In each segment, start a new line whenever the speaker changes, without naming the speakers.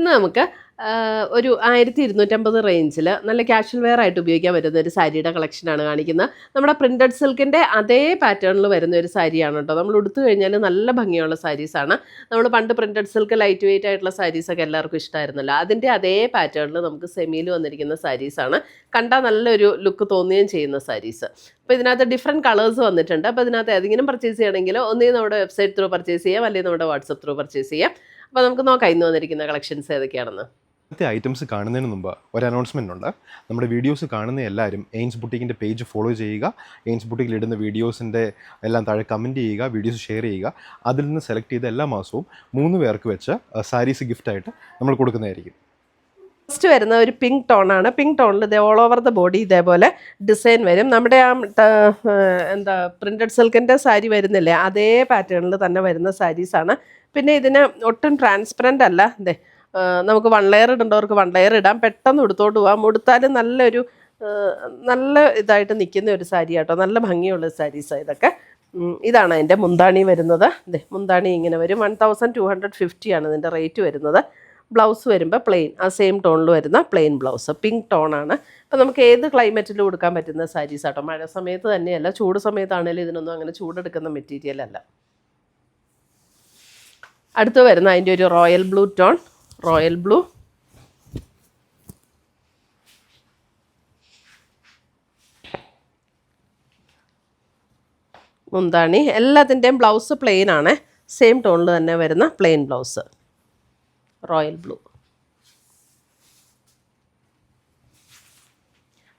ഇന്ന് നമുക്ക് ഒരു 1250 റേഞ്ചിൽ നല്ല കാഷ്വൽ വെയർ ആയിട്ട് ഉപയോഗിക്കാൻ പറ്റുന്ന ഒരു സാരിയുടെ കളക്ഷനാണ് കാണിക്കുന്നത്. നമ്മുടെ പ്രിൻറ്റഡ് സിൽക്കിൻ്റെ അതേ പാറ്റേണിൽ വരുന്ന ഒരു സാരിയാണ് കേട്ടോ. നമ്മൾ ഉടുത്തു കഴിഞ്ഞാൽ നല്ല ഭംഗിയുള്ള സാരീസാണ്. നമ്മൾ പണ്ട് പ്രിൻറ്റഡ് സിൽക്ക് ലൈറ്റ് വെയിറ്റ് ആയിട്ടുള്ള സാരീസൊക്കെ എല്ലാവർക്കും ഇഷ്ടമായിരുന്നല്ലോ. അതിൻ്റെ അതേ പാറ്റേണിൽ നമുക്ക് സെമിയിൽ വന്നിരിക്കുന്ന സാരീസാണ്. കണ്ടാൽ നല്ലൊരു ലുക്ക് തോന്നുകയും ചെയ്യുന്ന സാരീസ്. അപ്പോൾ ഇതിനകത്ത് ഡിഫറെൻറ്റ് കളേഴ്സ് വന്നിട്ടുണ്ട്. അപ്പോൾ ഇതിനകത്ത് ഏതെങ്കിലും പർച്ചേസ് ചെയ്യണമെങ്കിൽ ഒന്നുകിൽ നമ്മുടെ വെബ്സൈറ്റ് ത്രൂ പർച്ചേസ് ചെയ്യാം, അല്ലെങ്കിൽ നമ്മുടെ വാട്സപ്പ് ത്രൂ പർച്ചേസ് ചെയ്യാം. അപ്പോൾ നമുക്ക് നോക്കാം ഇന്ന് വന്നിരിക്കുന്ന കളക്ഷൻസ് ഏതൊക്കെയാണെന്ന്.
ഐറ്റംസ് കാണുന്നതിന് മുമ്പ് ഒരു അനൗൺസ്മെൻ്റ് ഉണ്ട്. നമ്മുടെ വീഡിയോസ് കാണുന്ന എല്ലാവരും എയിൻസ് ബുട്ടീക്കിൻ്റെ പേജ് ഫോളോ ചെയ്യുക. എയിൻസ് ബുട്ടീക്കിൽ ഇടുന്ന വീഡിയോസിൻ്റെ എല്ലാം താഴെ കമൻറ്റ് ചെയ്യുക, വീഡിയോസ് ഷെയർ ചെയ്യുക. അതിൽ നിന്ന് സെലക്ട് ചെയ്ത എല്ലാ മാസവും 3 പേർക്ക് വെച്ച് സാരീസ് ഗിഫ്റ്റായിട്ട് നമ്മൾ കൊടുക്കുന്നതായിരിക്കും.
ഫസ്റ്റ് വരുന്ന ഒരു പിങ്ക് ടോണാണ്. പിങ്ക് ടോണിൽ ഇത് ഓൾ ഓവർ ദ ബോഡി ഇതേപോലെ ഡിസൈൻ വരും. നമ്മുടെ എന്താ പ്രിൻറ്റഡ് സിൽക്കിൻ്റെ സാരി വരുന്നില്ലേ, അതേ പാറ്റേണിൽ തന്നെ വരുന്ന സാരീസാണ്. പിന്നെ ഇതിന് ഒട്ടും ട്രാൻസ്പെറൻ്റ് അല്ല. അതെ, നമുക്ക് 1 ലെയർ ഇടേണ്ടവർക്ക് 1 ലെയർ ഇടാം, പെട്ടെന്ന് ഉടുത്തോട്ട് പോകാം. ഉടുത്താലും നല്ലൊരു നല്ല ഇതായിട്ട് നിൽക്കുന്ന ഒരു സാരി കേട്ടോ. നല്ല ഭംഗിയുള്ള സാരീസാണ് ഇതൊക്കെ. ഇതാണ് അതിൻ്റെ മുന്താണി വരുന്നത്. അതെ, മുന്താണി ഇങ്ങനെ വരും. 1250 ആണ് ഇതിൻ്റെ റേറ്റ് വരുന്നത്. ബ്ലൗസ് വരുമ്പോൾ പ്ലെയിൻ, ആ സെയിം ടോണിൽ വരുന്ന പ്ലെയിൻ ബ്ലൗസ്, പിങ്ക് ടോണാണ്. അപ്പോൾ നമുക്ക് ഏത് ക്ലൈമറ്റിലും കൊടുക്കാൻ പറ്റുന്ന സാരീസ് ആട്ടോ. മഴ സമയത്ത് തന്നെയല്ല, ചൂട് സമയത്താണെങ്കിലും ഇതിനൊന്നും അങ്ങനെ ചൂടെടുക്കുന്ന മെറ്റീരിയൽ അല്ല. അടുത്ത് വരുന്ന അതിൻ്റെ ഒരു royal blue tone, royal blue. മുന്താണി എല്ലാത്തിൻ്റെയും ബ്ലൗസ് പ്ലെയിൻ ആണ്, സെയിം ടോണിൽ തന്നെ വരുന്ന പ്ലെയിൻ ബ്ലൗസ്, റോയൽ ബ്ലൂ.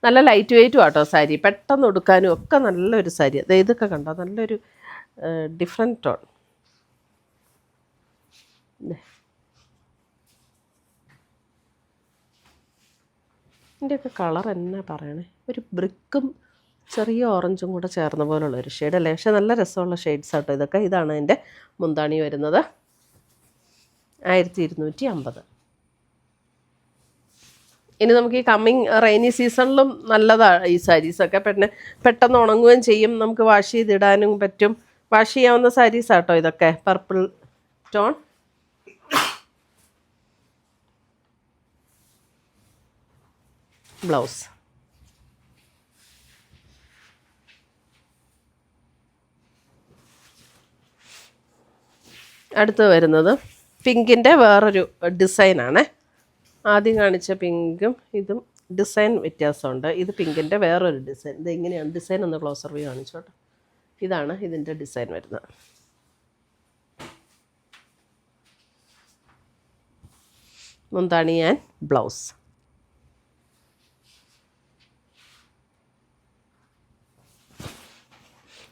നല്ല ലൈറ്റ് വെയ്റ്റും ആട്ടോ സാരി, പെട്ടെന്ന് ഉടുക്കാനും ഒക്കെ നല്ലൊരു സാരി. അത് ഇതൊക്കെ കണ്ടോ, നല്ലൊരു ഡിഫറെൻറ്റ് ടോൺ. ഇതിൻ്റെയൊക്കെ കളർ എന്നാ പറയണേ, ഒരു ബ്രിക്കും ചെറിയ ഓറഞ്ചും കൂടെ ചേർന്ന പോലുള്ള ഒരു ഷെയ്ഡ് അല്ലേ. പക്ഷേ നല്ല രസമുള്ള ഷെയ്ഡ്സ് ആട്ടോ ഇതൊക്കെ. ഇതാണ് അതിൻ്റെ മുന്താണി വരുന്നത്. 1250. ഇനി നമുക്ക് ഈ കമ്മിങ് റെയിനി സീസണിലും നല്ലതാണ് ഈ സാരീസൊക്കെ. പെട്ടെന്ന് ഉണങ്ങുകയും ചെയ്യും, നമുക്ക് വാഷ് ചെയ്തിടാനും പറ്റും. വാഷ് ചെയ്യാവുന്ന സാരീസാട്ടോ ഇതൊക്കെ. Purple tone, blouse. അടുത്ത് വരുന്നത് പിങ്കിൻ്റെ വേറൊരു ഡിസൈനാണ്. ആദ്യം കാണിച്ച പിങ്കും ഇതും ഡിസൈൻ വ്യത്യാസമുണ്ട്. ഇത് പിങ്കിൻ്റെ വേറൊരു ഡിസൈൻ. ഇത് എങ്ങനെയാണ് ഡിസൈൻ ഒന്ന് ക്ലോസർ വ്യൂ കാണിച്ചോട്ടെ. ഇതാണ് ഇതിൻ്റെ ഡിസൈൻ വരുന്നത്. മുന്താണി ആൻഡ് ബ്ലൗസ്.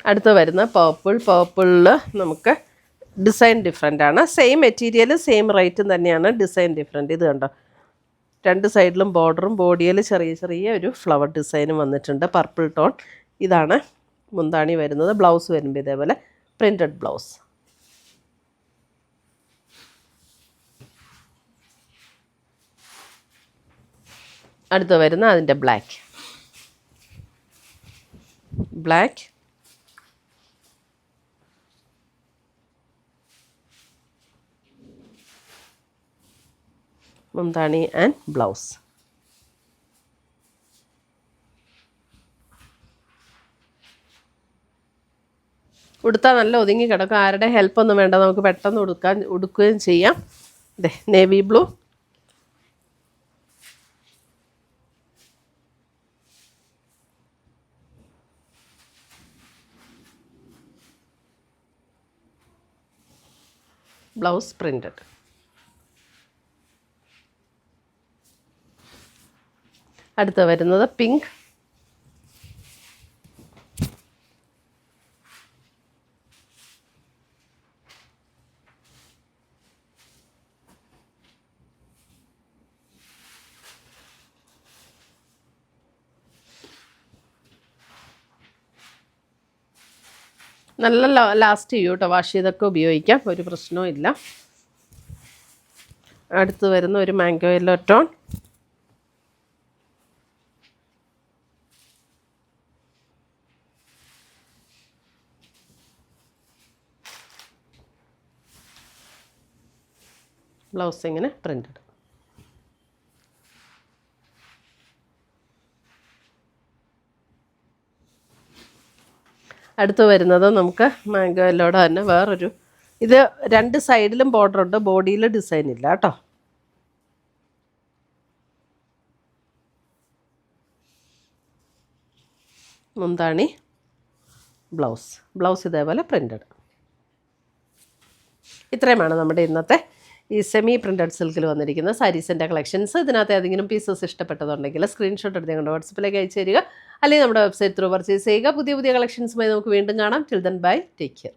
അടുത്ത് വരുന്ന പേർപ്പിളിൽ നമുക്ക് ഡിസൈൻ ഡിഫറെൻ്റ് ആണ്. സെയിം മെറ്റീരിയൽ സെയിം റേറ്റും തന്നെയാണ്, ഡിസൈൻ ഡിഫറെൻറ്റ്. ഇത് കണ്ടോ, 2 സൈഡിലും ബോർഡറും ബോഡിയിൽ ചെറിയ ചെറിയ ഒരു ഫ്ലവർ ഡിസൈനും വന്നിട്ടുണ്ട്. Purple tone. ഇതാണ് മുന്താണി വരുന്നത്. ബ്ലൗസ് വരുമ്പോൾ ഇതേപോലെ പ്രിൻറ്റഡ് ബ്ലൗസ്. അടുത്ത് വരുന്ന അതിൻ്റെ ബ്ലാക്ക്. മുന്താണി ആൻഡ് ബ്ലൗസ്. ഉടുത്താൽ നല്ല ഒതുങ്ങി കിടക്കും, ആരുടെ ഹെൽപ്പൊന്നും വേണ്ട, നമുക്ക് പെട്ടെന്ന് ഉടുക്കുകയും ചെയ്യാം. അതെ, നേവി ബ്ലൂ. Blouse printed. അടുത്ത് വരുന്നത് പിങ്ക്. നല്ല ലാസ്റ്റ് ചെയ്യും കേട്ടോ, വാഷ് ചെയ്തൊക്കെ ഉപയോഗിക്കാം, ഒരു പ്രശ്നവും ഇല്ല. അടുത്ത് വരുന്ന ഒരു മാംഗോ യെല്ലോ ടോൺ. ബ്ലൗസ് ഇങ്ങനെ പ്രിൻറ്റഡ്. അടുത്ത് വരുന്നത് നമുക്ക് മാംഗോ യെല്ലോടെ തന്നെ വേറൊരു, ഇത് 2 സൈഡിലും ബോർഡർ ഉണ്ട്, ബോഡിയിൽ ഡിസൈൻ ഇല്ല കേട്ടോ. മുന്താണി, ബ്ലൗസ് ഇതേപോലെ പ്രിൻ്റഡ്. ഇത്രയുമാണ് നമ്മുടെ ഇന്നത്തെ ഈ സെമി പ്രിൻറ്റഡ് സിൽക്കിൽ വന്നിരിക്കുന്ന സാരീസിൻ്റെ കളക്ഷൻസ്. ഇതിനകത്ത് ഏതെങ്കിലും പീസസ് ഇഷ്ടപ്പെട്ടതുണ്ടെങ്കിൽ സ്ക്രീൻഷോട്ട് എടുത്ത് ഞങ്ങളുടെ വാട്സപ്പിലേക്ക് അയച്ചു തരിക, അല്ലെങ്കിൽ നമ്മുടെ വെബ്സൈറ്റ് ത്രൂ പർച്ചേസ് ചെയ്യുക. പുതിയ കളക്ഷൻസുമായി നമുക്ക് വീണ്ടും കാണാം. Till then bye, take care.